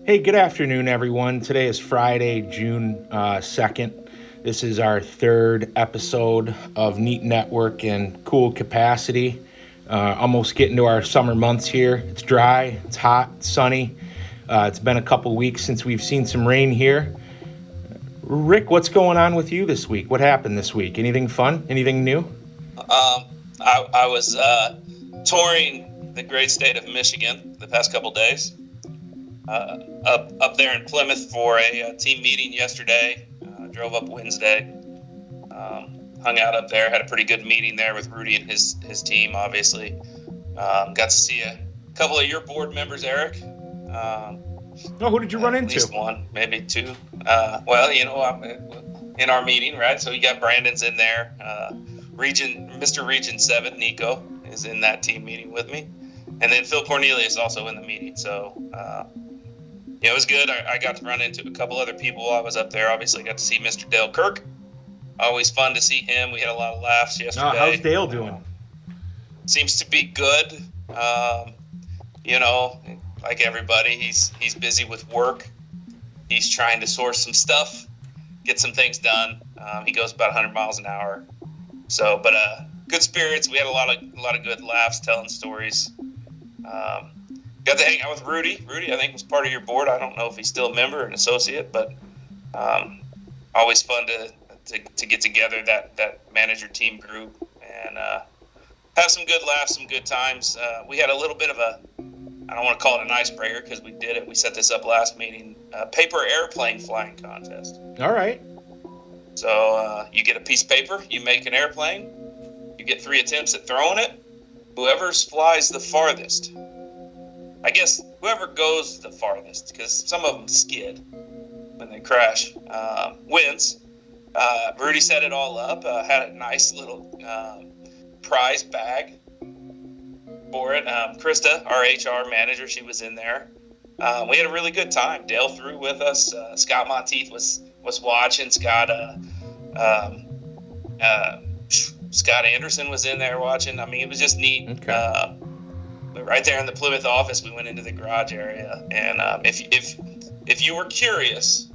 Hey, good afternoon, everyone. Today is Friday, June 2nd. This is our third episode of Neat Network and Cool Capacity. Almost getting to our summer months here. It's dry, it's hot, it's sunny. It's been a couple weeks since we've seen some rain here. Rick, what's going on with you this week? What happened this week? Anything fun? Anything new? I was touring the great state of Michigan the past couple days. Up there in Plymouth for a team meeting yesterday. Drove up Wednesday. Hung out up there. Had a pretty good meeting there with Rudy and his team, obviously. Got to see a couple of your board members, Eric. Who did you run into? At least one, maybe two. I'm in our meeting, right? So you got Brandon's in there. Mr. Region 7, Nico, is in that team meeting with me. And then Phil Cornelius also in the meeting. So, it was good. I got to run into a couple other people while I was up there. Obviously, got to see Mr. Dale Kirk. Always fun to see him. We had a lot of laughs yesterday. How's Dale doing? Seems to be good. Like everybody, he's busy with work. He's trying to source some stuff, get some things done. He goes about 100 miles an hour. So, but good spirits. We had a lot of good laughs, telling stories. Got to hang out with Rudy. Rudy, I think, was part of your board. I don't know if he's still a member or an associate, but always fun to get together, that manager team group, and have some good laughs, some good times. We had a little bit of I don't want to call it an icebreaker because we did it. We set this up last meeting. Paper airplane flying contest. All right. So you get a piece of paper, you make an airplane, you get 3 attempts at throwing it. Whoever flies the farthest, I guess whoever goes the farthest, because some of them skid when they crash, wins. Rudy set it all up, had a nice little prize bag for it. Krista, our HR manager, she was in there. We had a really good time. Dale threw with us. Scott Monteith was watching. Scott Anderson was in there watching. I mean, it was just neat. Okay. But right there in the Plymouth office, we went into the garage area, and if you were curious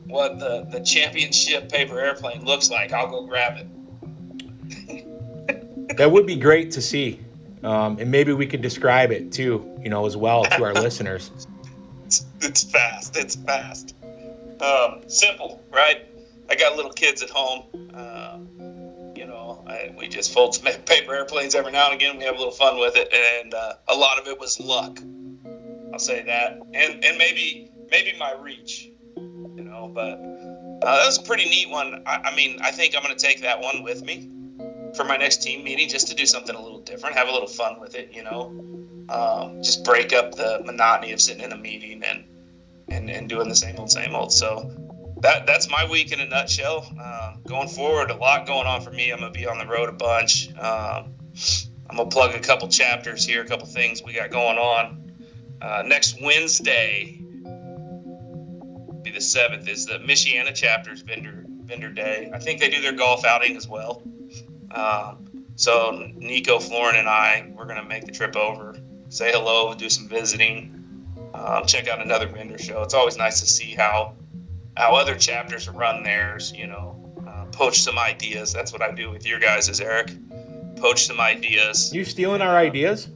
what the championship paper airplane looks like, I'll go grab it. That would be great to see. And maybe we could describe it too, as well to our listeners. It's fast. Simple, right? I got little kids at home. We just fold some paper airplanes every now and again. We have a little fun with it, and a lot of it was luck. I'll say that, and maybe my reach, But that was a pretty neat one. I think I'm going to take that one with me for my next team meeting, just to do something a little different, have a little fun with it, just break up the monotony of sitting in a meeting and doing the same old. So that's my week in a nutshell. Going forward, a lot going on for me. I'm going to be on the road a bunch. I'm going to plug a couple chapters here, a couple things we got going on. Next Wednesday, be the 7th, is the Michiana chapter's vendor day. I think they do their golf outing as well. So Nico, Florin, and we're going to make the trip over, say hello, do some visiting, check out another vendor show. It's always nice to see how other chapters run theirs, poach some ideas. That's what I do with your guys, Eric. Poach some ideas. You stealing our ideas?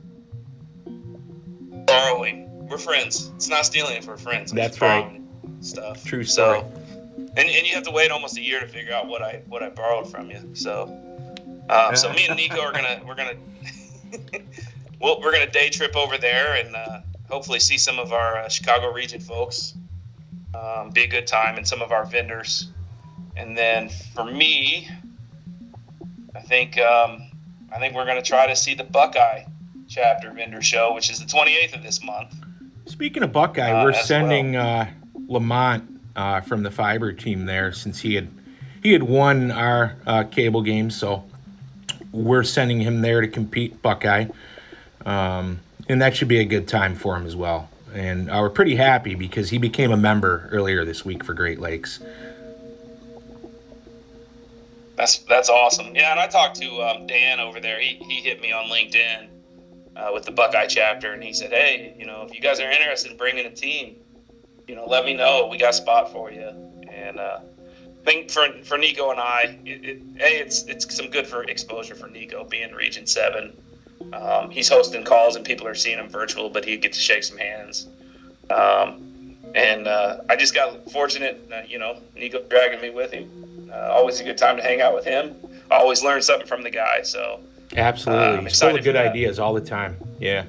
Borrowing. We're friends. It's not stealing if we're friends. That's right. Stuff. True story. So, and you have to wait almost a year to figure out what I borrowed from you. So, so me and Nico we're gonna day trip over there and hopefully see some of our Chicago region folks. Be a good time, and some of our vendors. And then for me, I think we're going to try to see the Buckeye chapter vendor show, which is the 28th of this month. Speaking of Buckeye, we're sending Lamont from the fiber team there, since he had won our cable game, so we're sending him there to compete Buckeye, and that should be a good time for him as well. And we're pretty happy because he became a member earlier this week for Great Lakes. That's awesome. Yeah, and I talked to Dan over there. He hit me on LinkedIn with the Buckeye chapter, and he said, hey, if you guys are interested in bringing a team, let me know. We got a spot for you. And I think for Nico and I, it's some good for exposure for Nico being Region 7. He's hosting calls and people are seeing him virtual, but he gets to shake some hands. And I just got fortunate, Nico dragging me with him. Always a good time to hang out with him. I always learn something from the guy. So absolutely, he's full of good ideas all the time. Yeah.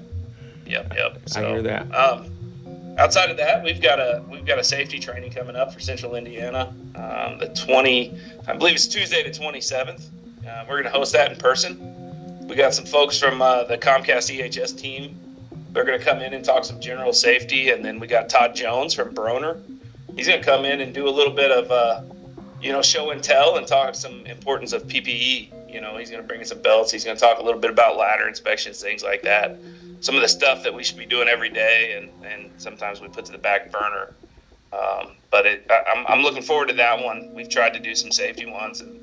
Yep. So, I hear that. Outside of that, we've got a safety training coming up for Central Indiana. I believe it's Tuesday the 27th. We're going to host that in person. We got some folks from the Comcast EHS team. They're going to come in and talk some general safety, and then we got Todd Jones from Broner. He's going to come in and do a little bit of show and tell and talk some importance of PPE. He's going to bring in some belts. He's going to talk a little bit about ladder inspections, things like that. Some of the stuff that we should be doing every day, and sometimes we put to the back burner. But I'm looking forward to that one. We've tried to do some safety ones, and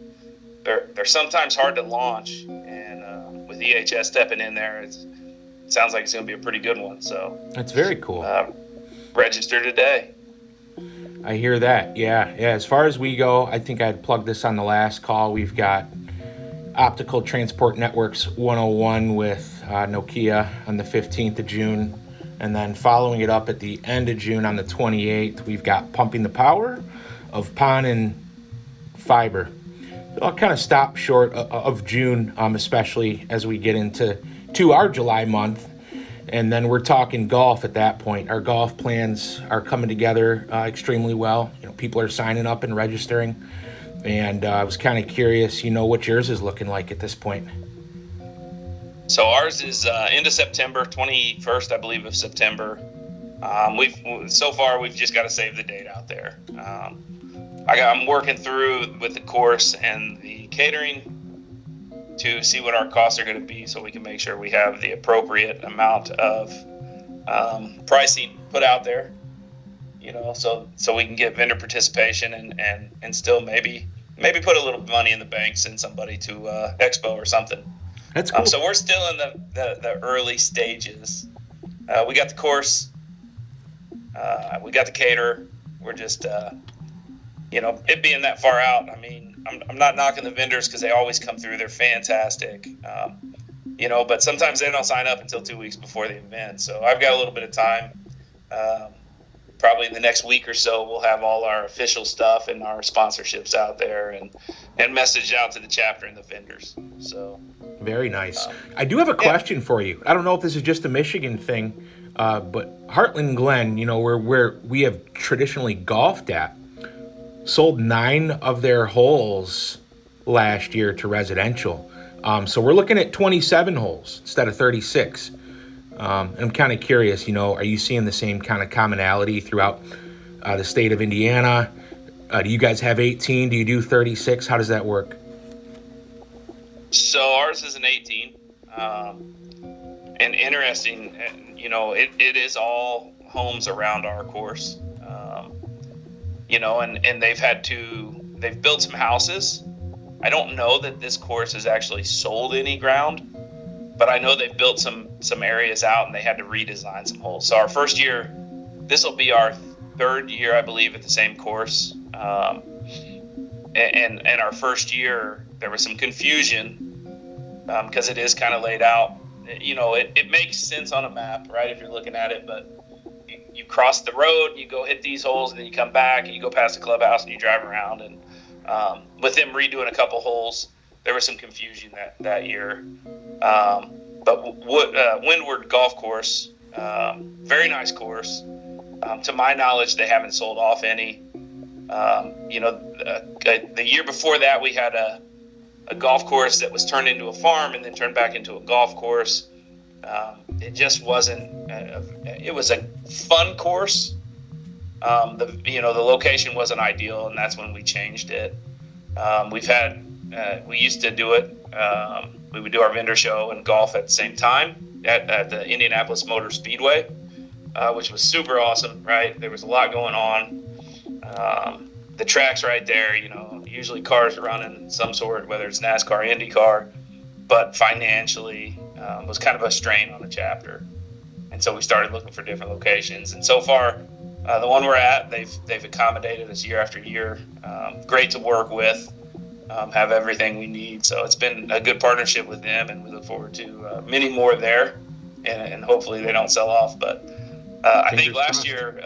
they're sometimes hard to launch. And with EHS stepping in there, it sounds like it's going to be a pretty good one. So that's very cool. Register today. I hear that. Yeah. As far as we go, I think I'd plugged this on the last call. We've got Optical Transport Networks 101 with Nokia on the 15th of June. And then following it up at the end of June on the 28th, we've got Pumping the Power of PON and Fiber. I'll kind of stop short of June, especially as we get into our July month. And then we're talking golf at that point. Our golf plans are coming together extremely well. People are signing up and registering. And I was kind of curious, what yours is looking like at this point. So ours is end of September, 21st, I believe, of September. We've just got to save the date out there. I'm working through with the course and the catering to see what our costs are going to be, so we can make sure we have the appropriate amount of pricing put out there. So we can get vendor participation and still maybe put a little money in the bank, send somebody to Expo or something. That's cool. So we're still in the early stages. We got the course, we got the caterer. We're just, it being that far out. I mean, I'm not knocking the vendors because they always come through. They're fantastic. But sometimes they don't sign up until 2 weeks before the event. So I've got a little bit of time. Probably in the next week or so, we'll have all our official stuff and our sponsorships out there and messaged out to the chapter and the vendors. So very nice. I do have a question for you. I don't know if this is just a Michigan thing, but Heartland Glen, where we have traditionally golfed at, sold 9 of their holes last year to residential. So we're looking at 27 holes instead of 36. And I'm kind of curious, are you seeing the same kind of commonality throughout the state of Indiana? Do you guys have 18? Do you do 36? How does that work? So ours is an 18. And interesting, it is all homes around our course. And they've built some houses. I don't know that this course has actually sold any ground, but I know they've built some areas out and they had to redesign some holes. So our first year, this will be our 3rd year, I believe, at the same course. And our first year, there was some confusion because it is kind of laid out. It makes sense on a map, right, if you're looking at it, but you cross the road, you go hit these holes, and then you come back and you go past the clubhouse and you drive around. And with them redoing a couple holes, there was some confusion that year. But Windward Golf Course, very nice course. To my knowledge, they haven't sold off any. The year before that, we had a golf course that was turned into a farm and then turned back into a golf course. It just wasn't. It was a fun course. The location wasn't ideal, and that's when we changed it. We used to do it. We would do our vendor show and golf at the same time at the Indianapolis Motor Speedway, which was super awesome. Right, there was a lot going on. The track's right there. Usually cars are running some sort, whether it's NASCAR, IndyCar, but financially was kind of a strain on the chapter. And so we started looking for different locations. And so far, The one we're at, they've accommodated us year after year. Great to work with. Have everything we need. So it's been a good partnership with them, and we look forward to many more there. And hopefully they don't sell off. But I think last year,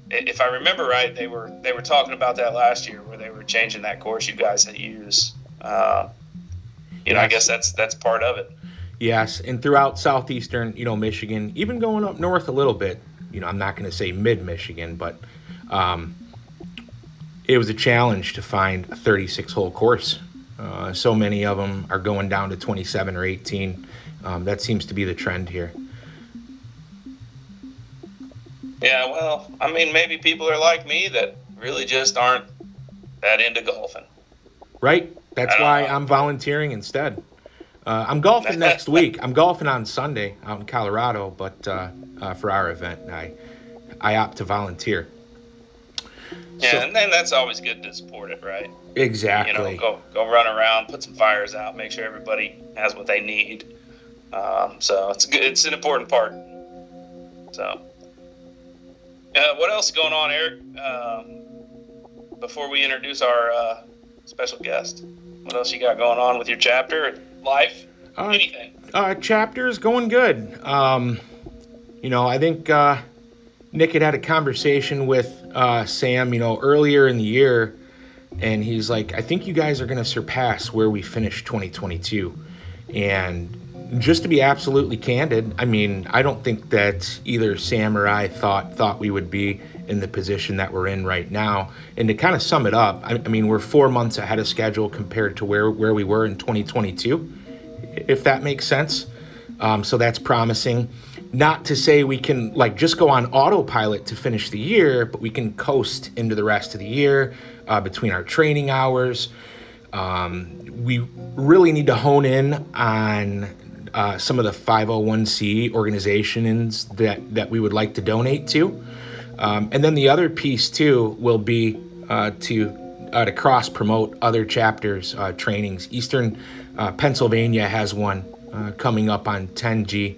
if I remember right, they were talking about that last year, where they were changing that course you guys had used. Yes. I guess that's part of it. Yes, and throughout southeastern, Michigan, even going up north a little bit, I'm not going to say mid-Michigan, but it was a challenge to find a 36-hole course. So many of them are going down to 27 or 18. That seems to be the trend here. Yeah, well, I mean, maybe people are like me that really just aren't that into golfing. Right. That's why I'm volunteering instead. I'm golfing next week. I'm golfing on Sunday out in Colorado, but for our event, I opt to volunteer. Yeah, and then that's always good to support it, right? Exactly. Go run around, put some fires out, make sure everybody has what they need. So it's good. It's an important part. So, what else is going on, Eric? Before we introduce our special guest, what else you got going on with your chapter, life, anything? Chapter is going good. I think Nick had a conversation with Sam, earlier in the year, and he's like, I think you guys are going to surpass where we finished 2022. And just to be absolutely candid, I mean, I don't think that either Sam or I thought we would be in the position that we're in right now. And to kind of sum it up, I mean, we're 4 months ahead of schedule compared to where we were in 2022, if that makes sense. So that's promising. Not to say we can just go on autopilot to finish the year, but we can coast into the rest of the year between our training hours. We really need to hone in on some of the 501c organizations that we would like to donate to. And then the other piece too will be to cross promote other chapters trainings. Eastern Pennsylvania has one coming up on 10G.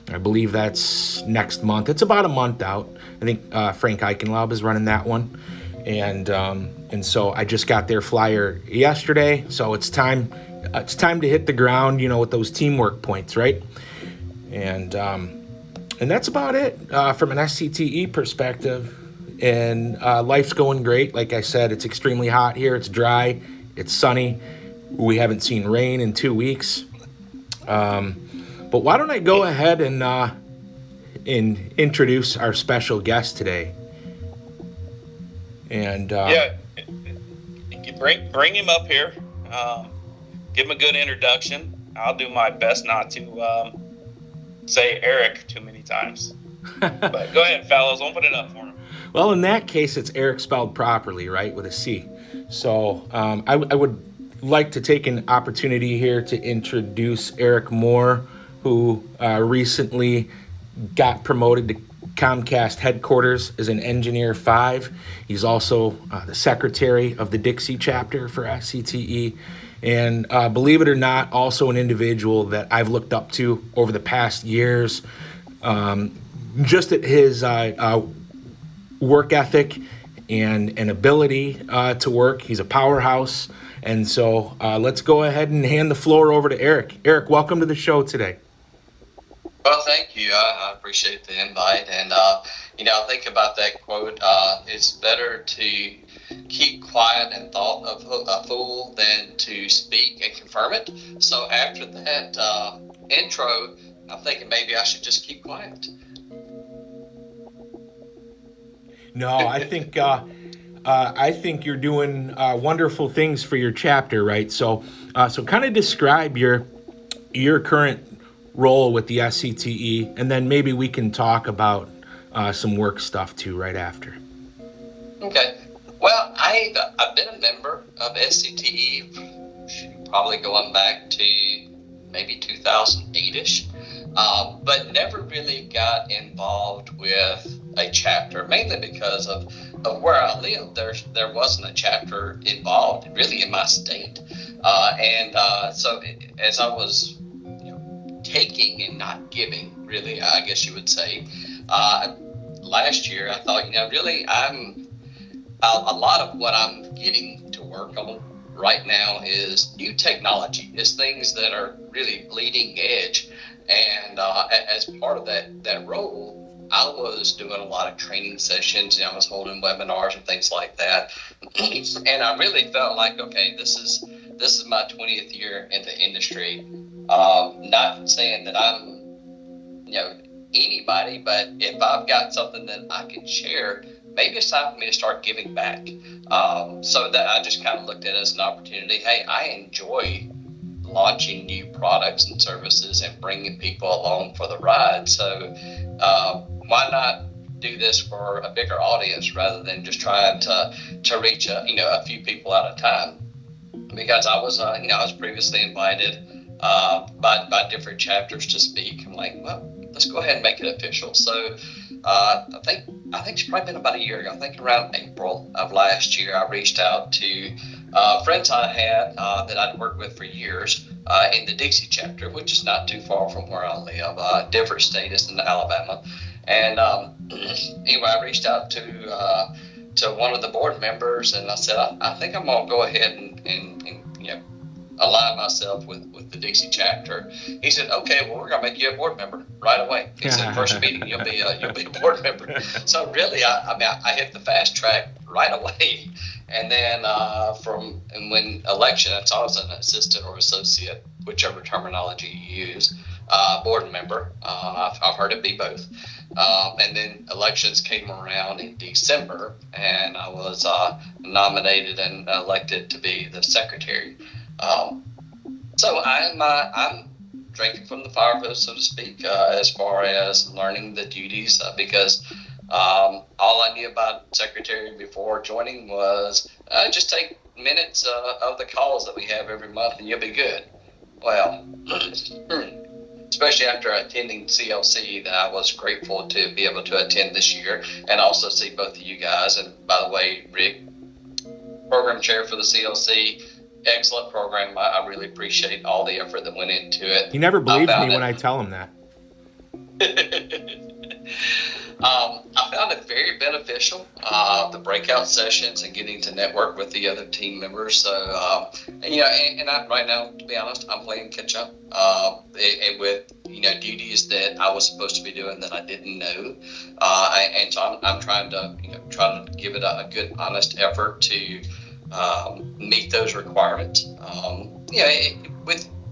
I believe that's next month. It's about a month out. I think Frank Eichenlaub is running that one. And so I just got their flyer yesterday. So it's time to hit the ground, with those teamwork points, right? And that's about it from an SCTE perspective. And life's going great. Like I said, it's extremely hot here. It's dry. It's sunny. We haven't seen rain in 2 weeks. But why don't I go ahead and introduce our special guest today? And bring him up here. Give him a good introduction. I'll do my best not to say Eric too many times. But go ahead, fellas. Open it up for him. Well, in that case, it's Eric spelled properly, right, with a C. So I would like to take an opportunity here to introduce Eric Moore, who recently got promoted to Comcast headquarters as an Engineer 5. He's also the secretary of the Dixie Chapter for SCTE. And believe it or not, also an individual that I've looked up to over the past years, just at his work ethic and ability to work. He's a powerhouse. And so let's go ahead and hand the floor over to Eric. Eric, welcome to the show today. Well, thank you. I appreciate the invite. And, I think about that quote, it's better to keep quiet and thought of a fool than to speak and confirm it. So after that intro, I'm thinking maybe I should just keep quiet. No, I think you're doing wonderful things for your chapter, right? So kind of describe your current role with the SCTE, and then maybe we can talk about some work stuff too right after. Okay. Well, I've been a member of SCTE, probably going back to maybe 2008-ish, but never really got involved with a chapter, mainly because of where I live. There wasn't a chapter involved really in my state, so as I was taking and not giving, really, I guess you would say, last year, I thought, really, a lot of what I'm getting to work on right now is new technology. It's things that are really bleeding edge. And as part of that role, I was doing a lot of training sessions. I was holding webinars and things like that. And I really felt like, okay, this is my 20th year in the industry. Not saying that I'm, anybody, but if I've got something that I can share, maybe it's time for me to start giving back. So that I just kind of looked at it as an opportunity. Hey, I enjoy launching new products and services and bringing people along for the ride. So why not do this for a bigger audience rather than just trying to reach a few people at a time? Because I was previously invited by different chapters to speak. I'm like, well, let's go ahead and make it official. So I think it's probably been about a year ago. I think around April of last year, I reached out to friends I had that I'd worked with for years in the Dixie Chapter, which is not too far from where I live, different state, it's in Alabama. And anyway, I reached out to one of the board members, and I said, I think I'm gonna go ahead and align myself with the Dixie Chapter. He said, okay, well, we're gonna make you a board member right away. He said, first meeting, you'll be a board member. So really, I hit the fast track right away. And then when election, it's always an assistant or associate, whichever terminology you use, board member. I've heard it be both. And then elections came around in December, and I was nominated and elected to be the secretary. So I'm drinking from the fire hose, so to speak, as far as learning the duties, because all I knew about secretary before joining was just take minutes of the calls that we have every month and you'll be good. Well, especially after attending CLC, that I was grateful to be able to attend this year and also see both of you guys. And by the way, Rick, program chair for the CLC, excellent program. I really appreciate all the effort that went into it. He never believes me when I tell him that. I found it very beneficial, the breakout sessions and getting to network with the other team members. So, and right now, to be honest, I'm playing catch up with, duties that I was supposed to be doing that I didn't know. And so I'm trying to give it a good, honest effort to meet those requirements.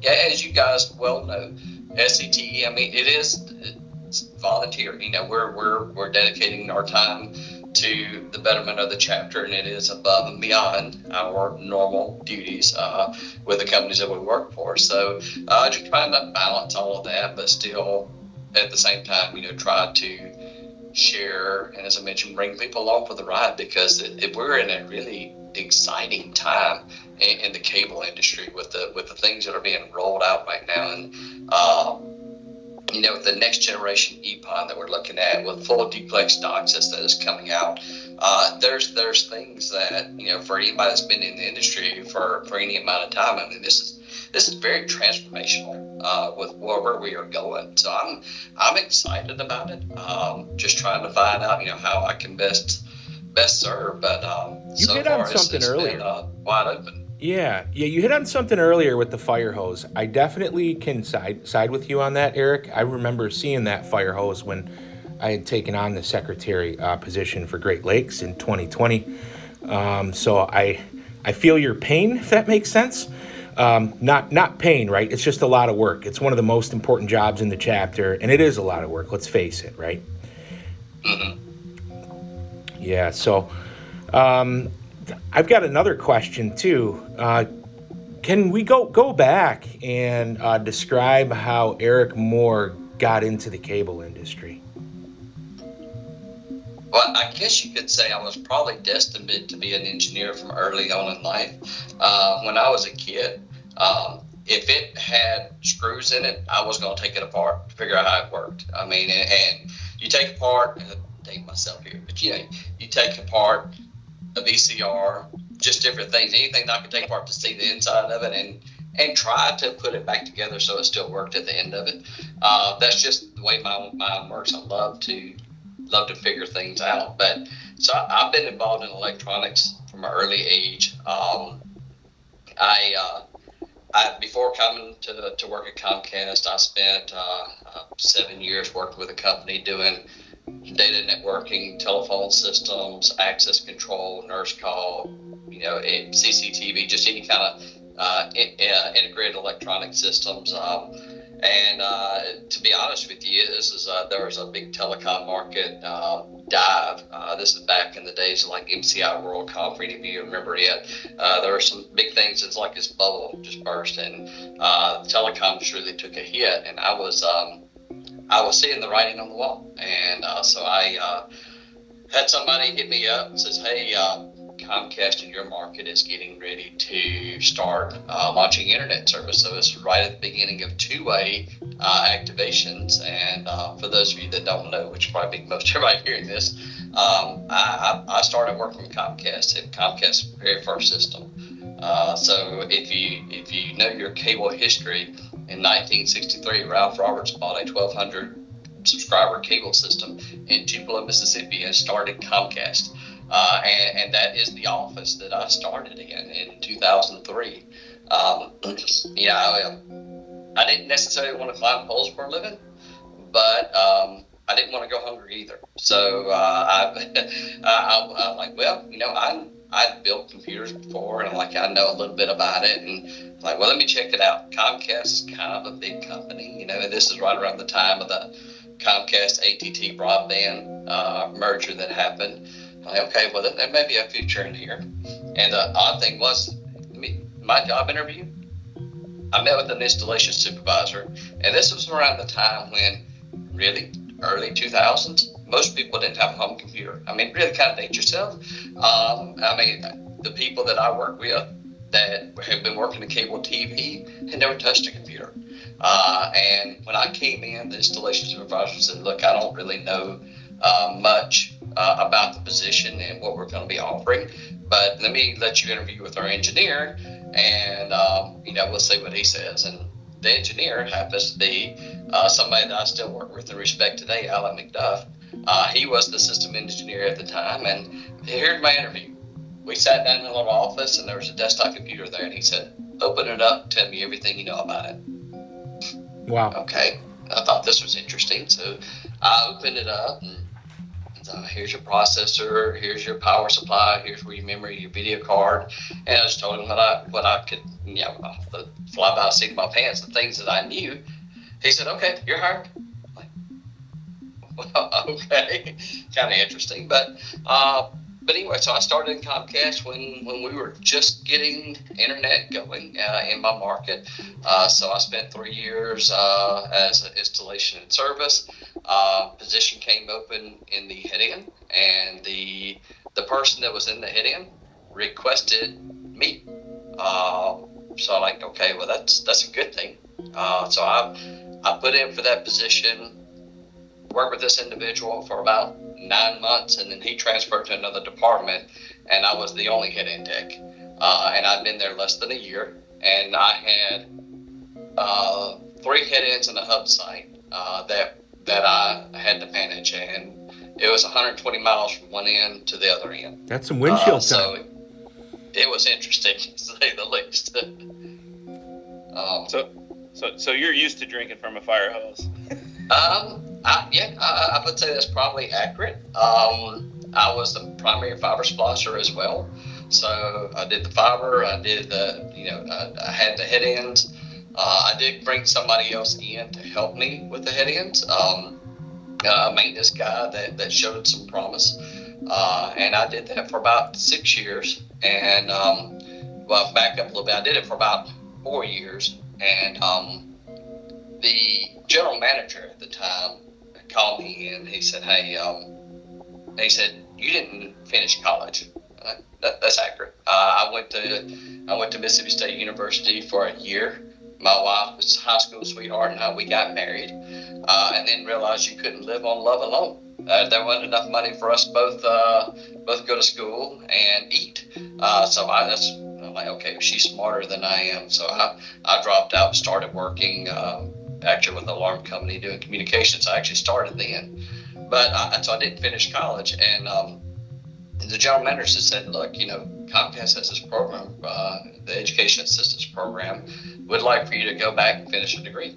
As you guys well know, SCTE, it's volunteer. We're dedicating our time to the betterment of the chapter, and it is above and beyond our normal duties with the companies that we work for. So just trying to balance all of that, but still at the same time, try to share and, as I mentioned, bring people along for the ride, because we're in a really exciting time in the cable industry with the things that are being rolled out right now, and with the next generation EPON that we're looking at with full duplex DOCSIS that is coming out. There's things that for anybody that's been in the industry for any amount of time, this is very transformational with where we are going. So I'm excited about it. Just trying to find out how I can best serve. But you so hit far on something it's earlier. Been wide open. Yeah, you hit on something earlier with the fire hose. I definitely can side with you on that, Eric. I remember seeing that fire hose when I had taken on the secretary position for Great Lakes in 2020. So I feel your pain, if that makes sense. Not pain, right? It's just a lot of work. It's one of the most important jobs in the chapter, and it is a lot of work. Let's face it, right? Mm-hmm. Yeah. So. I've got another question too. Can we go back and describe how Eric Moore got into the cable industry? Well, I guess you could say I was probably destined to be an engineer from early on in life. When I was a kid, if it had screws in it, I was going to take it apart to figure out how it worked. And you take apart, date myself here, but you take apart a VCR, just different things, anything that I could take apart to see the inside of it and try to put it back together so it still worked at the end of it. That's just the way my mind works. I love love to figure things out. But so I've been involved in electronics from an early age. Before coming to work at Comcast, I spent 7 years working with a company doing data networking, telephone systems, access control, nurse call, CCTV, just any kind of integrated electronic systems. To be honest with you, there was a big telecom market dive. This is back in the days of like MCI WorldCom, for any of you remember it. There were some big things. It's like this bubble just burst, and telecom just really took a hit. And I was seeing the writing on the wall, and so I had somebody hit me up and says, "Hey, Comcast in your market is getting ready to start launching internet service." So it's right at the beginning of two-way activations. And for those of you that don't know, which probably be most everybody hearing this, I started working with Comcast at Comcast's very first system. So if you know your cable history, in 1963, Ralph Roberts bought a 1,200 subscriber cable system in Tupelo, Mississippi, and started Comcast. And that is the office that I started in 2003. I didn't necessarily want to climb poles for a living, but I didn't want to go hungry either. So I'm like, well, I'd built computers before, and I'm like, I know a little bit about it, and like, well, let me check it out. Comcast is kind of a big company, and this is right around the time of the Comcast AT&T broadband merger that happened. I'm like, okay, well, there may be a future in here. And the odd thing was, my job interview, I met with an installation supervisor, and this was around the time when, really, early 2000s, most people didn't have a home computer. I mean, really kind of date yourself. The people that I work with that have been working in cable TV had never touched a computer. And when I came in, the installation supervisor said, look, I don't really know much about the position and what we're going to be offering, but let me let you interview with our engineer, and we'll see what he says. And the engineer happens to be somebody that I still work with and respect today, Alan McDuff. He was the system engineer at the time, and here's my interview. We sat down in a little office, and there was a desktop computer there, and he said, open it up, tell me everything you know about it. Wow. Okay. I thought this was interesting, so I opened it up, and here's your processor, here's your power supply, here's where your memory, your video card, and I just told him what I could, the fly by the seat of my pants, the things that I knew. He said, okay, you're hired. I'm like, well, okay, kind of interesting, but anyway, so I started in Comcast when we were just getting internet going in my market. So I spent 3 years as an installation and service. Position came open in the head-in, and the person that was in the head-in requested me. So I'm like, okay, well that's a good thing. So I put in for that position, worked with this individual for about 9 months, and then he transferred to another department, and I was the only head-in tech. And I'd been there less than a year, and I had 3 head-ins and a hub site that I had to manage, and it was 120 miles from one end to the other end. That's some windshield time. So it was interesting, to say the least. So you're used to drinking from a fire hose? I would say that's probably accurate. I was the primary fiber splicer as well, so I did the fiber. I did I had the head ends. I did bring somebody else in to help me with the head ends. A maintenance guy that showed some promise, and I did that for about 6 years. And back up a little bit. I did it for about 4 years, and the general manager at the time called me and he said, hey, you didn't finish college. That's accurate. I went to Mississippi State University for a year. My wife was a high school sweetheart, and we got married, and then realized you couldn't live on love alone. There wasn't enough money for us both go to school and eat. So I'm like, okay, she's smarter than I am. So I dropped out, started working actually with an alarm company doing communications. I actually started then. But so I didn't finish college, and the general manager said, look, Comcast has this program, the Education Assistance Program, would like for you to go back and finish a degree.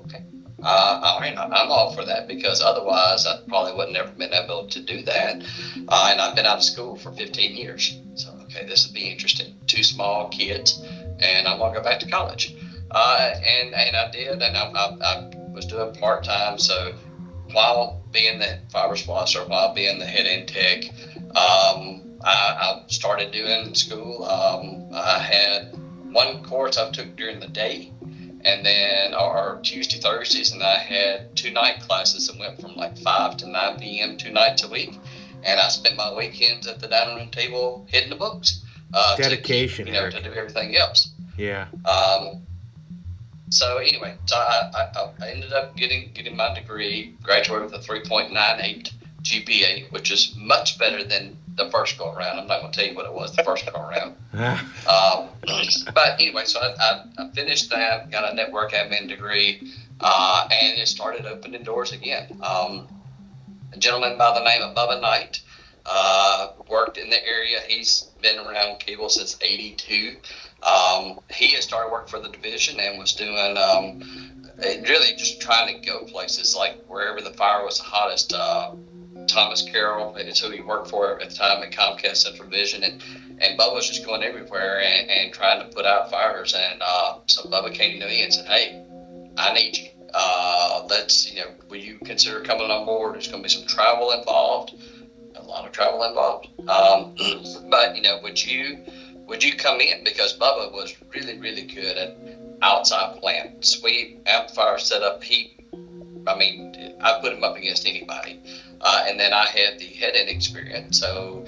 Okay. All right, I'm all for that, because otherwise I probably would have never been able to do that. And I've been out of school for 15 years. So, okay, this would be interesting. 2 small kids, and I'm going to go back to college. And I did, and I was doing part-time. So while being the fiber splicer, while being the head end tech, I started doing school. I had one course I took during the day, and then our Tuesday, Thursdays, and I had 2 night classes and went from like 5 to 9 p.m. 2 nights a week. And I spent my weekends at the dining room table hitting the books. Dedication, to do everything else. Yeah. So anyway, I ended up getting my degree, graduated with a 3.98 GPA, which is much better than the first go around. I'm not going to tell you what it was the first go around. But anyway, so I finished that, got a network admin degree, and it started opening doors again. A gentleman by the name of Bubba Knight worked in the area. He's been around cable since '82. He had started working for the division and was doing really just trying to go places like wherever the fire was the hottest. Thomas Carroll is who he worked for at the time at Comcast Central Division, and Bubba was just going everywhere and trying to put out fires. And so Bubba came to me and said, "Hey, I need you. Will you consider coming on board? There's going to be some travel involved, a lot of travel involved. But would you come in?" Because Bubba was really, really good at outside plant, sweep, amplifier setup, heat. I put him up against anybody. And then I had the head-end experience. So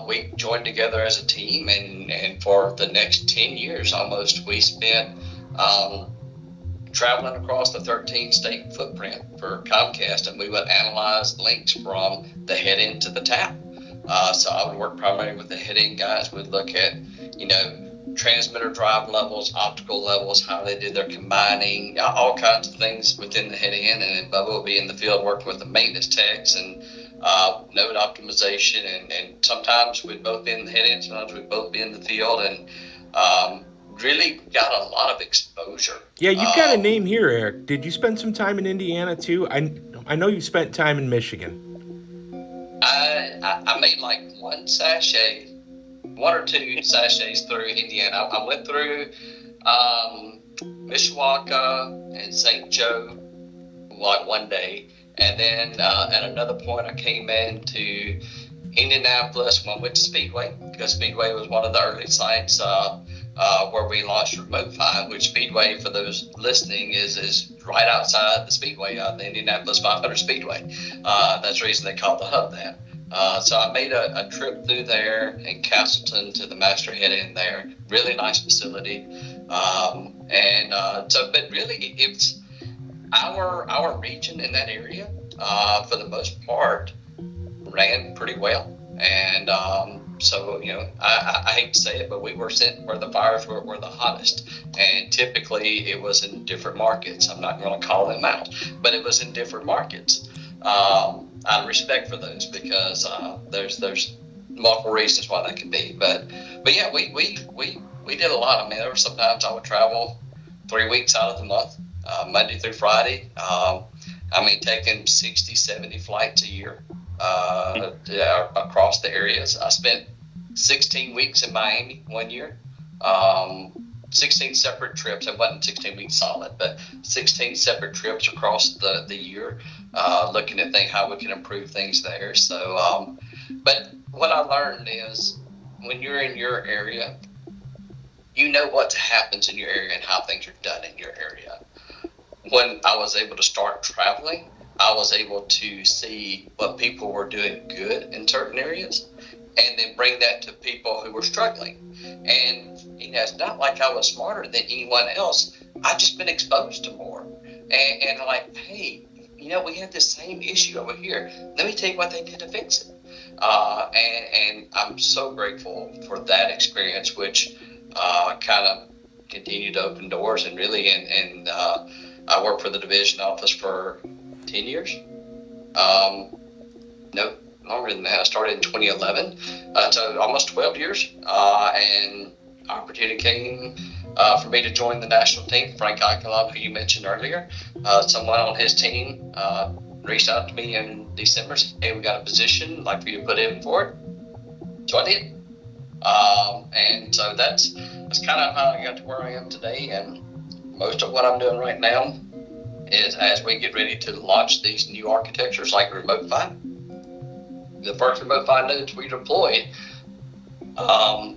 we joined together as a team, and for the next 10 years almost, we spent traveling across the 13-state footprint for Comcast, and we would analyze links from the head-end to the tap. So I would work primarily with the head-end guys. We'd look at, transmitter drive levels, optical levels, how they did their combining, all kinds of things within the head-end. And then Bubba would be in the field working with the maintenance techs and node optimization. And sometimes we'd both be in the head-end, sometimes we'd both be in the field, and really got a lot of exposure. Yeah, you've got a name here, Eric. Did you spend some time in Indiana too? I know you spent time in Michigan. I made like one or two sachets through Indiana. I went through Mishawaka and St. Joe like one day, and then at another point I came into Indianapolis when I went to Speedway, because Speedway was one of the early sites where we launched Remote Find, which Speedway, for those listening, is right outside the Speedway, the Indianapolis 500 Speedway. That's the reason they call the hub that. So I made a trip through there in Castleton to the master head in there. Really nice facility. But really it's our region in that area, for the most part, ran pretty well. And I hate to say it, but we were sent where the fires were the hottest. And typically it was in different markets. I'm not going to call them out, but it was in different markets. Out of respect for those, because there's multiple reasons why that could be. But yeah, we did a lot. There were sometimes I would travel 3 weeks out of the month, Monday through Friday. Taking 60, 70 flights a year across the areas. I spent 16 weeks in Miami one year. 16 separate trips. It wasn't 16 weeks solid, but 16 separate trips across the year, looking at how we can improve things there. So, but what I learned is when you're in your area, what happens in your area and how things are done in your area. When I was able to start traveling, I was able to see what people were doing good in certain areas, and then bring that to people who were struggling. And it's not like I was smarter than anyone else. I've just been exposed to more. And like, hey, we have the same issue over here. Let me tell you what they did to fix it. And I'm so grateful for that experience, which kind of continued to open doors. And really, I worked for the division office for 10 years. No, longer than that. I started in 2011, so almost 12 years. And opportunity came for me to join the national team. Frank Icolov, who you mentioned earlier, someone on his team reached out to me in December, said, "Hey, we got a position, I'd like for you to put in for it." So I did. And so that's kind of how I got to where I am today. And most of what I'm doing right now is, as we get ready to launch these new architectures like Remote PHY, the first Remote PHY nodes we deployed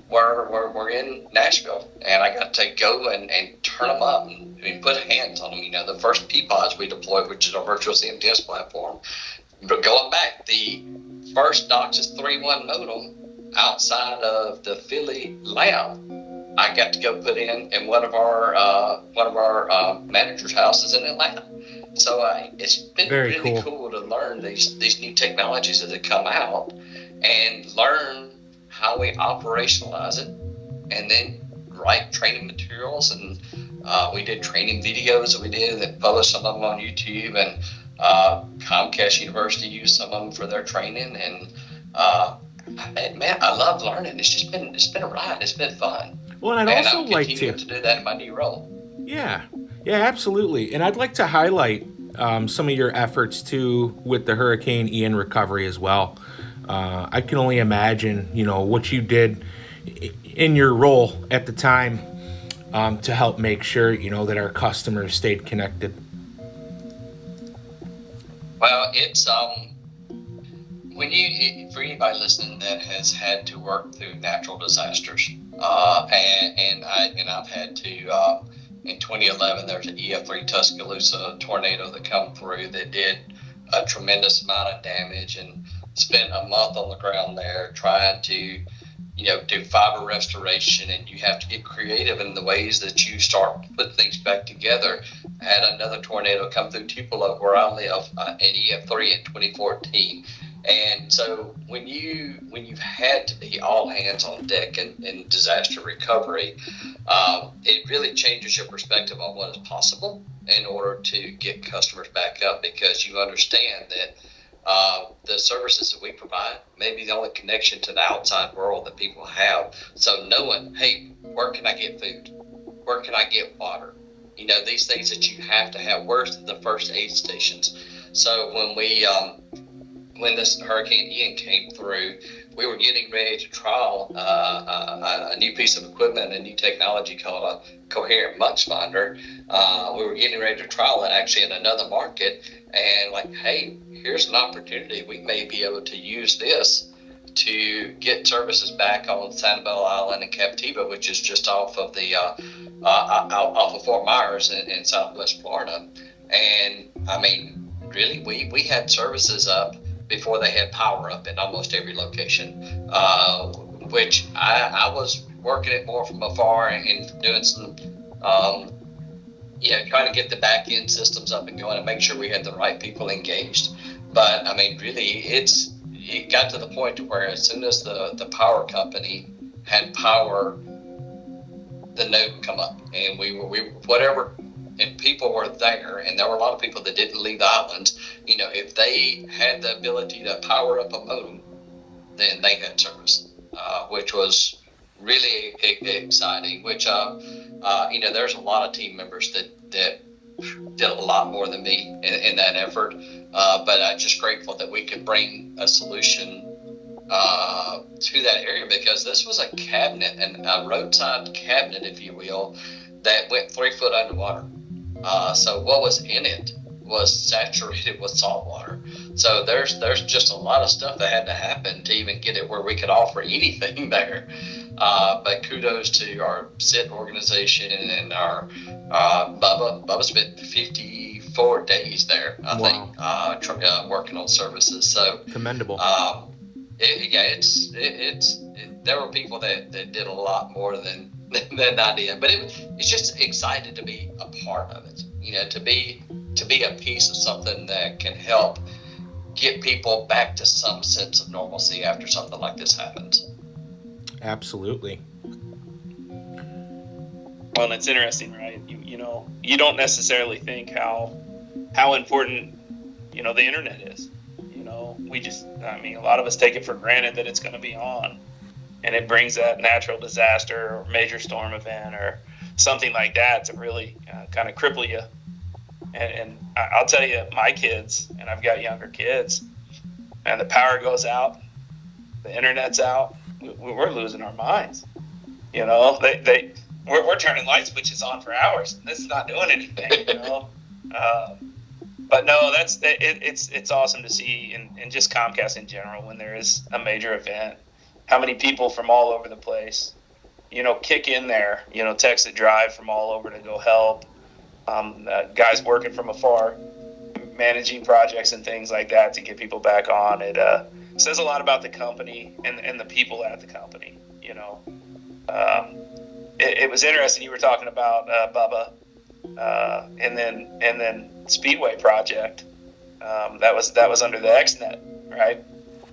we're in Nashville, and I got to go and turn them up and put hands on them. You know, the first P-Pods we deployed, which is our virtual CMTS platform. But going back, the first DOCSIS 3.1 modem outside of the Philly lab, I got to go put in one of our managers' houses in Atlanta. So it's been Very really cool to learn these new technologies as they come out and learn how we operationalize it, and then write training materials. And we did training videos that we did that published some of them on YouTube, and Comcast University used some of them for their training. And man, I love learning. It's been a ride. It's been fun. Well, and I'd also like to do that in my new role. Yeah, absolutely. And I'd like to highlight some of your efforts too with the Hurricane Ian recovery as well. I can only imagine, what you did in your role at the time to help make sure, that our customers stayed connected. Well, it's for anybody listening that has had to work through natural disasters, and I've had to. In 2011, there's an EF3 Tuscaloosa tornado that come through that did a tremendous amount of damage, and spent a month on the ground there trying to, do fiber restoration. And you have to get creative in the ways that you start to put things back together. I had another tornado come through Tupelo, where I live, in EF3 in 2014. And so when you've had to be all hands on deck in disaster recovery, it really changes your perspective on what is possible in order to get customers back up, because you understand that the services that we provide may be the only connection to the outside world that people have. So knowing, hey, where can I get food? Where can I get water? These things that you have to have. Where's the first aid stations? So when this Hurricane Ian came through, we were getting ready to trial a new piece of equipment, a new technology called a coherent much finder. We were getting ready to trial it actually in another market, and hey, here's an opportunity. We may be able to use this to get services back on Sanibel Island and Captiva, which is just off of off of Fort Myers in Southwest Florida. And I mean, really, we had services up before they had power up in almost every location, which I was working it more from afar and doing some, trying to get the back end systems up and going and make sure we had the right people engaged. But I mean, really, it got to the point to where as soon as the power company had power, the node would come up, and we whatever. And people were there, and there were a lot of people that didn't leave the islands. If they had the ability to power up a modem, then they had service, which was really exciting. Which, there's a lot of team members that did a lot more than me in that effort. But I'm just grateful that we could bring a solution to that area, because this was a cabinet, and a roadside cabinet, if you will, that went 3 foot underwater. So what was in it was saturated with salt water. So there's just a lot of stuff that had to happen to even get it where we could offer anything there. But kudos to our SIT organization and our Bubba. Bubba spent 54 days there, I think, working on services. So commendable. There were people that did a lot more than I did, but it's just excited to be a part of it. To be a piece of something that can help get people back to some sense of normalcy after something like this happens. Absolutely. Well, it's interesting, right? You don't necessarily think how important the internet is. a lot of us take it for granted that it's going to be on, and it brings that natural disaster or major storm event or something like that to really kind of cripple you. And I'll tell you, my kids, and I've got younger kids, and the power goes out, the internet's out, we're losing our minds. You know, we're turning light switches on for hours, and this is not doing anything. You know, but no, it's awesome to see, and just Comcast in general, when there is a major event, how many people from all over the place, you know, kick in there, you know, text and drive from all over to go help. Guys working from afar, managing projects and things like that to get people back on. It says a lot about the company and the people at the company. You know, it was interesting. You were talking about Bubba, and then Speedway Project. That was under the XNet, right?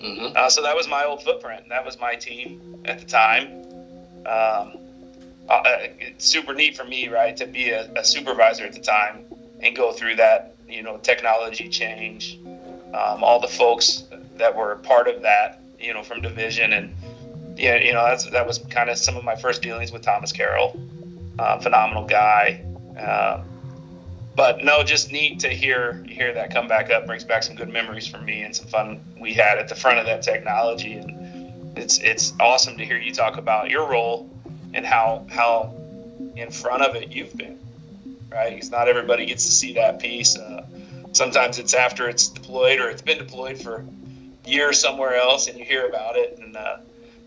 Mm-hmm. So that was my old footprint. That was my team at the time. It's super neat for me, right, to be a supervisor at the time and go through that, you know, technology change. All the folks that were part of that, you know, from division, and yeah, you know, that was kind of some of my first dealings with Thomas Carroll. Phenomenal guy. But no, just neat to hear that come back up. Brings back some good memories for me and some fun we had at the front of that technology. And it's awesome to hear you talk about your role and how in front of it you've been, right? Because not everybody gets to see that piece. Sometimes it's after it's deployed, or it's been deployed for years somewhere else, and you hear about it. And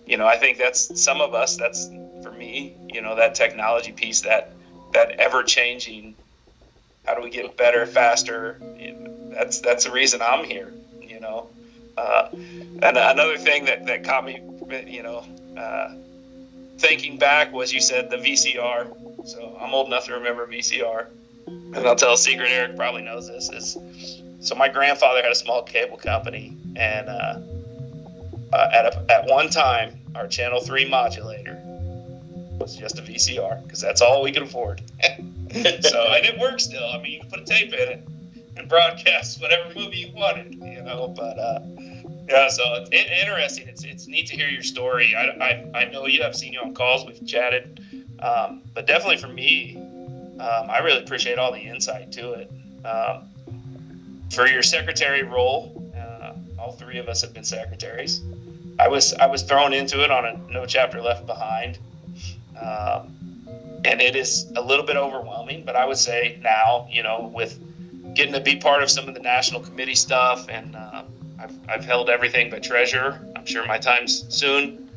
you know, I think that's some of us. That's for me. You know, that technology piece, that ever changing. How do we get better, faster? That's the reason I'm here. You know, and another thing that caught me, you know, thinking back was, you said the VCR. So I'm old enough to remember VCR, and I'll tell a secret. Eric probably knows this. So my grandfather had a small cable company, and at one time our Channel 3 modulator was just a VCR, because that's all we could afford. So, and it works still. I mean, you can put a tape in it and broadcast whatever movie you wanted, you know. But yeah, so it's interesting. It's neat to hear your story. I know you. I've seen you on calls. We've chatted, but definitely for me, I really appreciate all the insight to it. For your secretary role, all three of us have been secretaries. I was thrown into it on a No Chapter Left Behind. And it is a little bit overwhelming, but I would say now, you know, with getting to be part of some of the national committee stuff, and I've held everything but treasurer. I'm sure my time's soon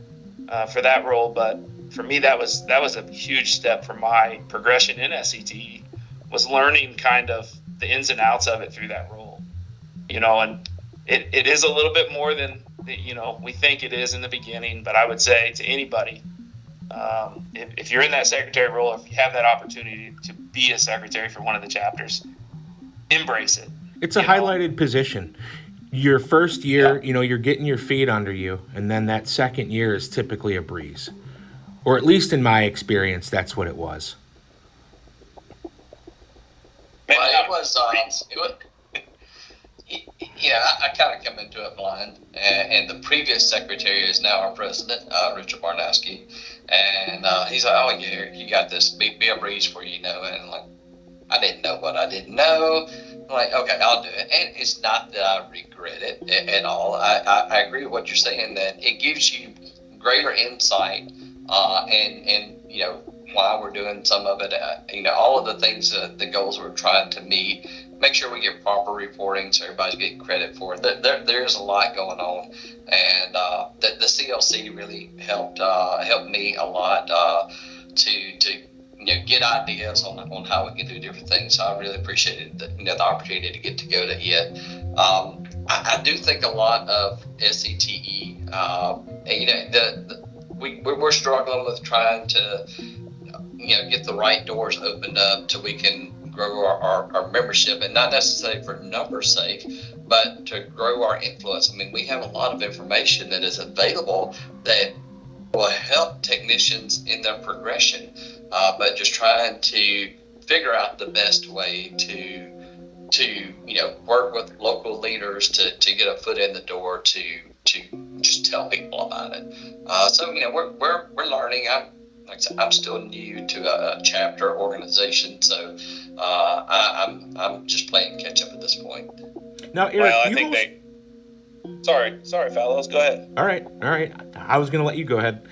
for that role, but for me, that was a huge step for my progression in SCTE, was learning kind of the ins and outs of it through that role, you know. And it is a little bit more than, you know, we think it is in the beginning, but I would say to anybody, if you're in that secretary role, if you have that opportunity to be a secretary for one of the chapters, embrace it. It's a highlighted position. Your first year, you know, you're getting your feet under you, and then that second year is typically a breeze. Or at least in my experience, that's what it was. Well, it was, yeah, I kind of come into it blind, and the previous secretary is now our president, Richard Barnowski, and he's like, "Oh yeah, you got this, be a breeze for you, you know." And like, I didn't know what I didn't know. I'm like, okay, I'll do it. And it's not that I regret it at all. I agree with what you're saying, that it gives you greater insight, and you know, why we're doing some of it, you know, all of the things, the goals we're trying to meet. Make sure we get proper reporting so everybody's getting credit for it. There's a lot going on, and the CLC really helped me a lot to you know, get ideas on how we can do different things. So I really appreciated the opportunity to get to go to it. I do think a lot of SCTE. You know, we're struggling with trying to, you know, get the right doors opened up so we can grow our membership, and not necessarily for numbers' sake, but to grow our influence. I mean, we have a lot of information that is available that will help technicians in their progression, but just trying to figure out the best way to to work with local leaders to get a foot in the door to just tell people about it. So we're learning. Like I said, I'm still new to a chapter organization, so I'm just playing catch up at this point. Now, Eric, well, I think they. Sorry, fellows. Go ahead. All right. I was going to let you go ahead.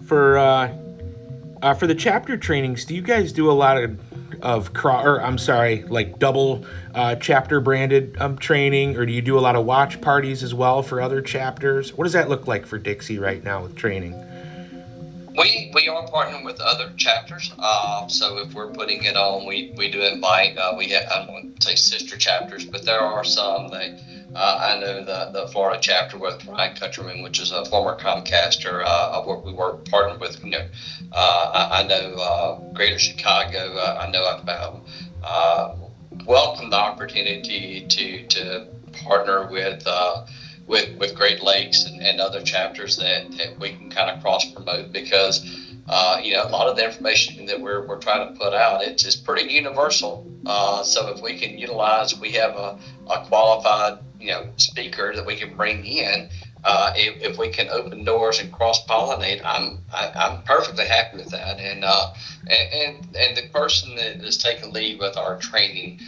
For the chapter trainings, do you guys do a lot of double chapter branded training, or do you do a lot of watch parties as well for other chapters? What does that look like for Dixie right now with training? We are partnering with other chapters. So if we're putting it on, we do invite. We have, I don't want to say sister chapters, but there are some. I know the Florida chapter with Ryan Countryman, which is a former Comcaster. We work partnered with. I know Greater Chicago. I know about welcome the opportunity to partner with Great Lakes and other chapters that we can kind of cross promote, because a lot of the information that we're trying to put out, it's pretty universal. So if we can utilize, we have a qualified speaker that we can bring in. If we can open doors and cross pollinate, I'm perfectly happy with that. And the person that is taking lead with our training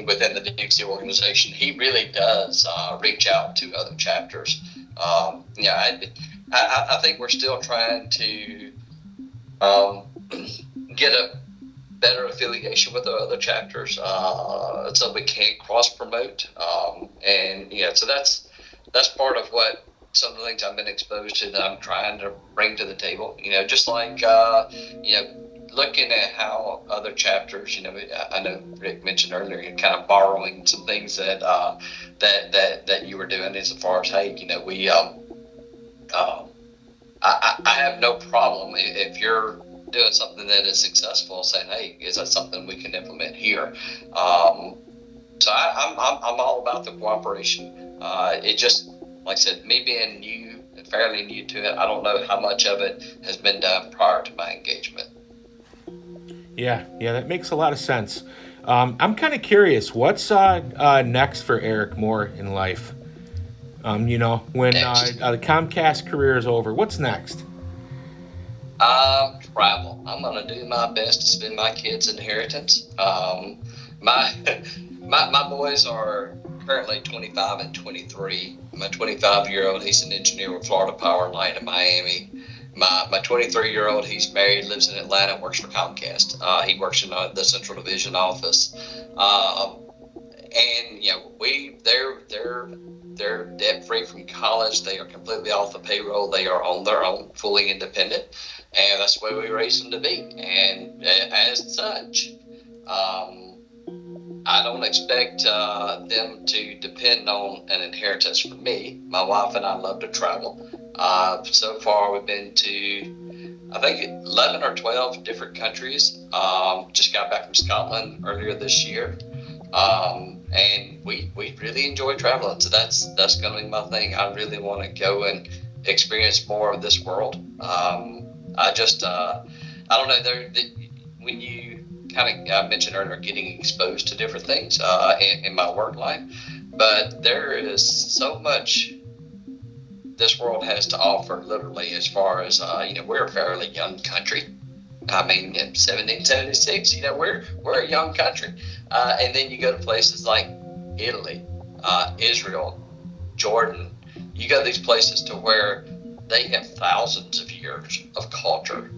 within the Dixie organization, he really does reach out to other chapters. I think we're still trying to get a better affiliation with the other chapters, so we can cross promote. So that's part of what some of the things I've been exposed to that I'm trying to bring to the table. Just like looking at how other chapters, I know Rick mentioned earlier, kind of borrowing some things that you were doing as far as, hey, we I have no problem if you're doing something that is successful, saying, hey, is that something we can implement here? So I'm all about the cooperation. It just, like I said, me being new, fairly new to it, I don't know how much of it has been done prior to my engagement. Yeah, that makes a lot of sense. I'm kind of curious, what's next for Eric Moore in life? When the Comcast career is over, what's next? Travel. I'm going to do my best to spend my kids' inheritance. My boys are currently 25 and 23. My 25-year-old, he's an engineer with Florida Power Line in Miami. My 23-year-old, he's married, lives in Atlanta, works for Comcast. He works in the Central Division office. They're debt-free from college. They are completely off the payroll. They are on their own, fully independent, and that's the way we raised them to be. And as such, I don't expect them to depend on an inheritance from me. My wife and I love to travel. So far, we've been to, I think, 11 or 12 different countries. Just got back from Scotland earlier this year. And we really enjoy traveling. So that's going to be my thing. I really want to go and experience more of this world. I don't know, when you I mentioned earlier, getting exposed to different things in my work life, but there is so much this world has to offer, literally, as far as we're a fairly young country. I mean, in 1776, we're a young country, and then you go to places like Italy, Israel, Jordan. You go to these places to where they have thousands of years of culture,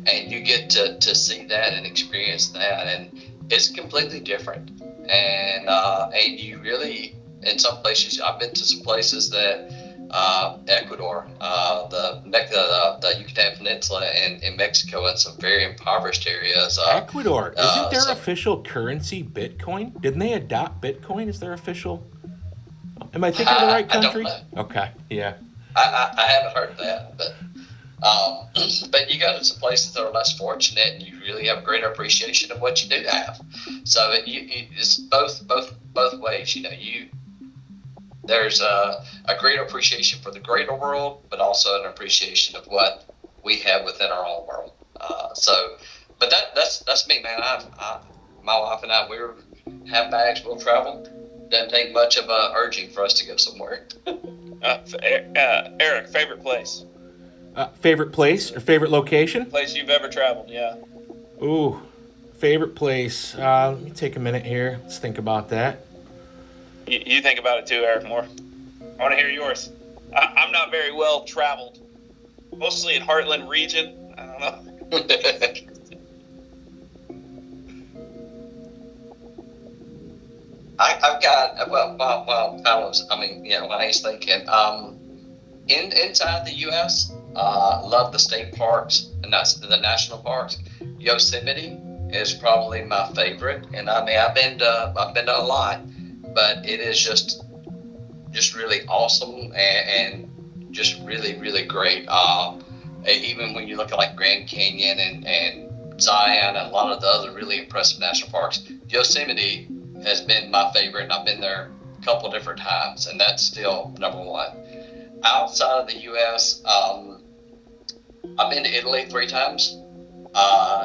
and you get to see that and experience that, and it's completely different. And you really, in some places, I've been to some places that Ecuador, the Yucatan Peninsula, in Mexico, and some very impoverished areas. Ecuador, isn't their official currency Bitcoin? Didn't they adopt Bitcoin as their official? Am I thinking of the right country? I don't know. Okay, yeah. I haven't heard that, but you go to some places that are less fortunate, and you really have a greater appreciation of what you do have. So it's both ways. There's a greater appreciation for the greater world, but also an appreciation of what we have within our own world. But that's me, man. My wife and I, have bags, we'll travel. Doesn't take much of a urging for us to go somewhere. Eric, favorite place? Favorite place or favorite location? Place you've ever traveled, yeah. Ooh, favorite place. Let me take a minute here. Let's think about that. You think about it too, Eric, more. I want to hear yours. I'm not very well traveled. Mostly in Heartland region. I don't know. I've got, well, fellows, I mean, when I was thinking, inside the U.S., love the state parks and that's the national parks. Yosemite is probably my favorite, and I mean, I've been to a lot, but it is just really awesome and just really, really great. Even when you look at like Grand Canyon and Zion and a lot of the other really impressive national parks, Yosemite has been my favorite, and I've been there a couple different times, and that's still number one. Outside of the U.S., I've been to Italy 3 times.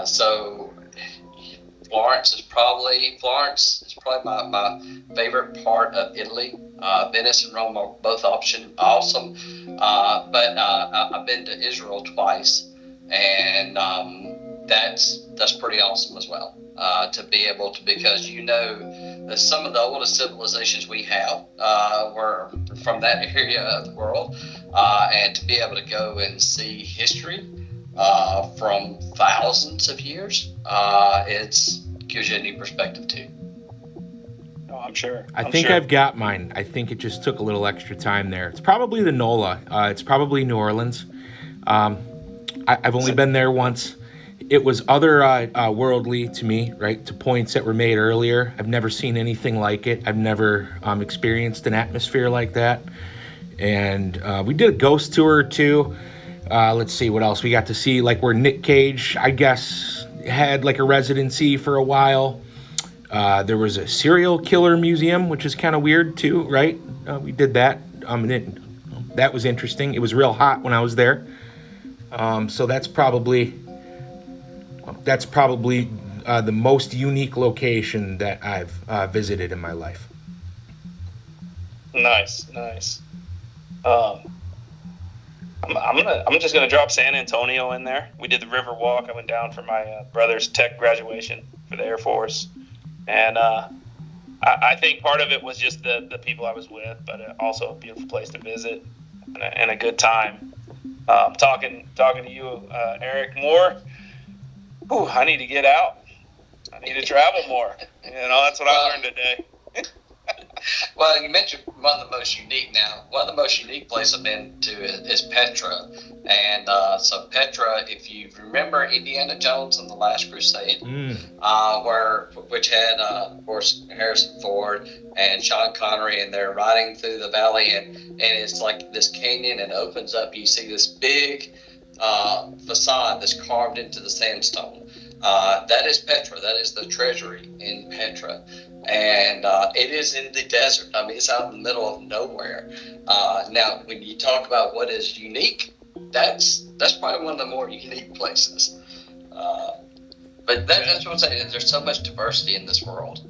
So Florence is probably my favorite part of Italy. Venice and Rome are both awesome. But I've been to Israel twice, and that's pretty awesome as well. To be able to, because that some of the oldest civilizations we have were from that area of the world, and to be able to go and see history from thousands of years, it gives you a new perspective too. Oh, I'm sure. I think I've got mine. I think it just took a little extra time there. It's probably the NOLA. It's probably New Orleans. I've only been there once. It was otherworldly to me, right? To points that were made earlier. I've never seen anything like it. I've never experienced an atmosphere like that. And we did a ghost tour too. Let's see what else we got to see. Like where Nick Cage, I guess, had like a residency for a while. There was a serial killer museum, which is kind of weird too, right? We did that. That was interesting. It was real hot when I was there. So that's probably the most unique location that I've visited in my life. Nice. I'm just gonna drop San Antonio in there. We did the river walk. I went down for my brother's tech graduation for the Air Force, and I think part of it was just the people I was with, but also a beautiful place to visit and a good time. Talking to you, Eric, more. Ooh, I need to get out. I need to travel more. That's what I learned today. Well, you mentioned one of the most unique places I've been to is Petra. And so Petra, if you remember Indiana Jones and the Last Crusade, which had, of course, Harrison Ford and Sean Connery, and they're riding through the valley, and it's like this canyon, and it opens up. You see this big facade that's carved into the sandstone. That is Petra. That is the treasury in Petra. And it is in the desert. I mean, it's out in the middle of nowhere. Now, when you talk about what is unique, that's probably one of the more unique places. But that's what I'm saying. There's so much diversity in this world.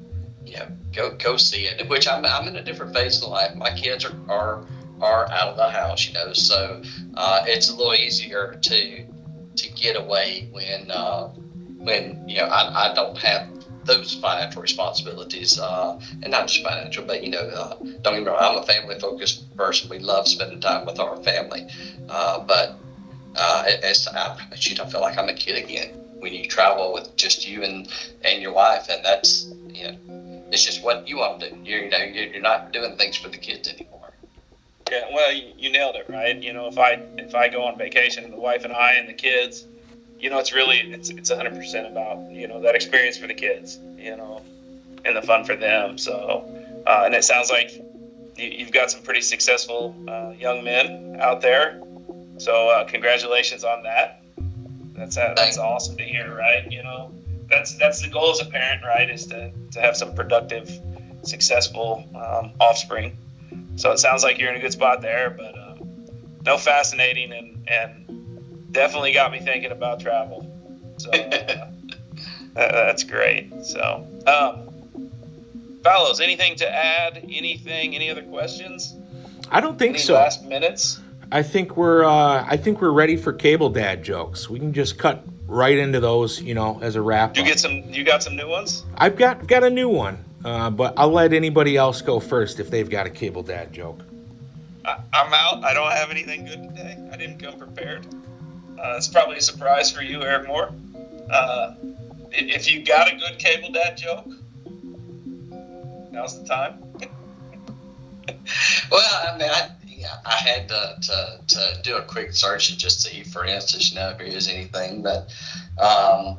Go see it. Which I'm in a different phase of life. My kids are out of the house, so it's a little easier to get away when I don't have those financial responsibilities, and not just financial, but don't get me wrong, I'm a family focused person. We love spending time with our family, but I feel like I'm a kid again when you travel with just you and your wife, and that's it's just what you want to do. You're not doing things for the kids anymore. Yeah, well, you nailed it, right? If I go on vacation, the wife and I and the kids, it's 100% about, that experience for the kids, and the fun for them. So, and it sounds like you've got some pretty successful young men out there. So, congratulations on that. That's awesome to hear, right? That's the goal as a parent, right? Is to have some productive, successful offspring. So it sounds like you're in a good spot there, but no, fascinating and definitely got me thinking about travel. So that's great. So Fallows, anything to add? Anything? Any other questions? I don't think Any so. last minutes? I think we're ready for cable dad jokes. We can just cut right into those, as a wrap. You got some new ones? I've got a new one, but I'll let anybody else go first if they've got a cable dad joke. I'm out. I don't have anything good today. I didn't come prepared. It's probably a surprise for you, Eric Moore. If you got a good cable dad joke, now's the time. Well, I mean, I had to do a quick search and just see, for instance, if there is anything. But I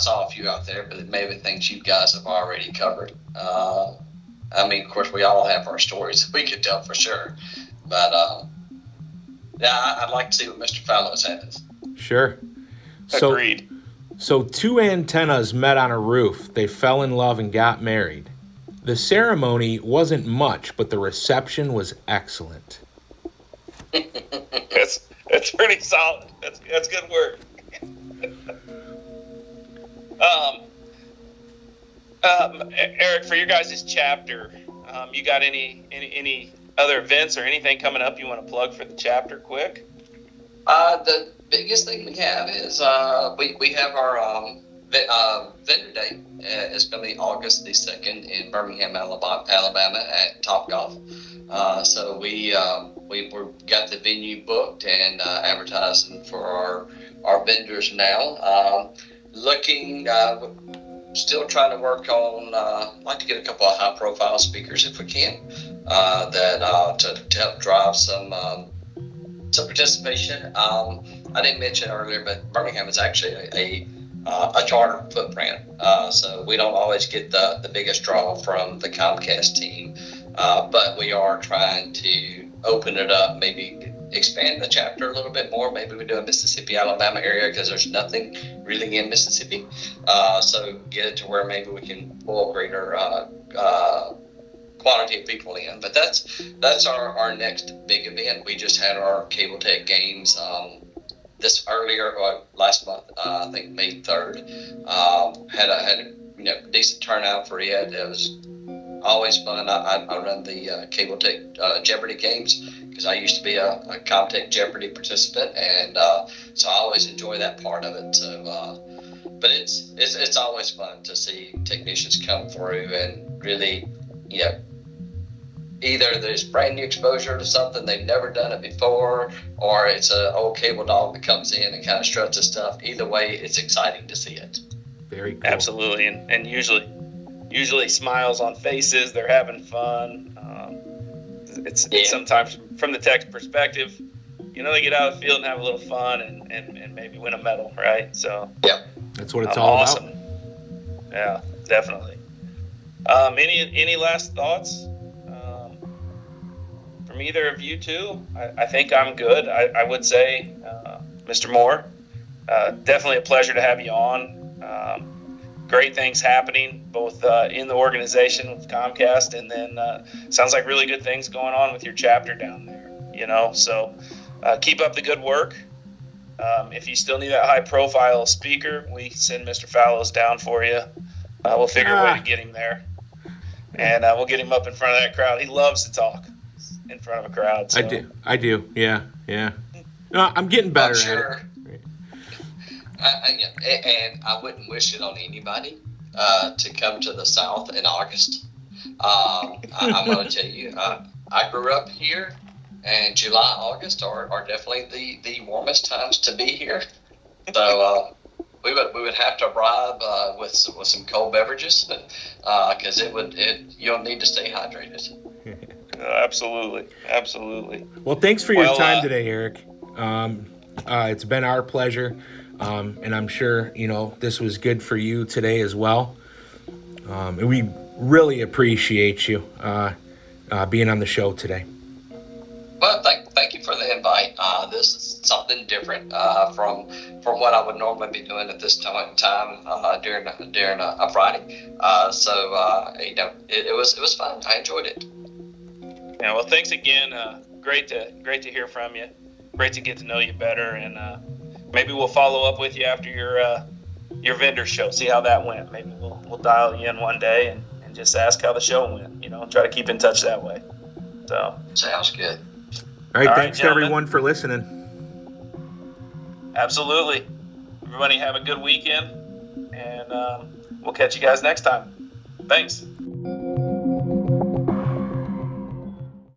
saw a few out there, but maybe things you guys have already covered. I mean, of course, we all have our stories we could tell for sure. But I'd like to see what Mr. Fallows has. Sure. Agreed. So two antennas met on a roof. They fell in love and got married. The ceremony wasn't much, but the reception was excellent. That's pretty solid. That's good work. Eric, for your guys' chapter, you got any other events or anything coming up you want to plug for the chapter quick? The biggest thing we have is we have our vendor day. It's going to be August the 2nd in Birmingham, Alabama at Topgolf. So we got the venue booked and advertising for our vendors now. Still trying to work on, like to get a couple of high profile speakers if we can, to help drive some participation. I didn't mention earlier, but Birmingham is actually a charter footprint, so we don't always get the biggest draw from the Comcast team, but we are trying to open it up, maybe expand the chapter a little bit more. Maybe we do a Mississippi, Alabama area because there's nothing really in Mississippi, so get it to where maybe we can pull greater quantity of people in. But that's our next big event. We just had our Cable Tech Games last month, I think May 3rd. Had a decent turnout for it. It was always fun. I run the Cable Tech Jeopardy games because I used to be a Comtech Jeopardy participant, and so I always enjoy that part of it. So, but it's always fun to see technicians come through and really, either there's brand new exposure to something, they've never done it before, or it's an old cable dog that comes in and kind of struts his stuff. Either way, it's exciting to see it. Very cool. Absolutely, and usually smiles on faces. They're having fun. It's sometimes from the tech's perspective, they get out of the field and have a little fun and maybe win a medal, right? So yeah, that's what it's all awesome. about. Yeah, definitely. Any last thoughts? From either of you two? I think I'm good. I would say, Mr. Moore, definitely a pleasure to have you on. Great things happening both in the organization with Comcast, and then sounds like really good things going on with your chapter down there. So keep up the good work. If you still need that high profile speaker, we send Mr. Fallows down for you. We'll figure a way to get him there, and we'll get him up in front of that crowd. He loves to talk in front of a crowd. So. I do. Yeah. No, I'm getting better at it. And I wouldn't wish it on anybody to come to the South in August. I'm going to tell you, I grew up here, and July, August are definitely the warmest times to be here. So we would have to bribe with some cold beverages because you'll need to stay hydrated. Absolutely. Well, thanks for your time today, Eric. It's been our pleasure. And I'm sure, this was good for you today as well. And we really appreciate you being on the show today. Well, thank you for the invite. This is something different from what I would normally be doing at this time during a Friday. It was fun. I enjoyed it. Yeah. Well, thanks again. Great to hear from you. Great to get to know you better, and maybe we'll follow up with you after your vendor show. See how that went. Maybe we'll dial you in one day and just ask how the show went. Try to keep in touch that way. So Sounds good. All right, All right, thanks to gentlemen. everyone for listening. absolutely, everybody have a good weekend, and we'll catch you guys next time. Thanks.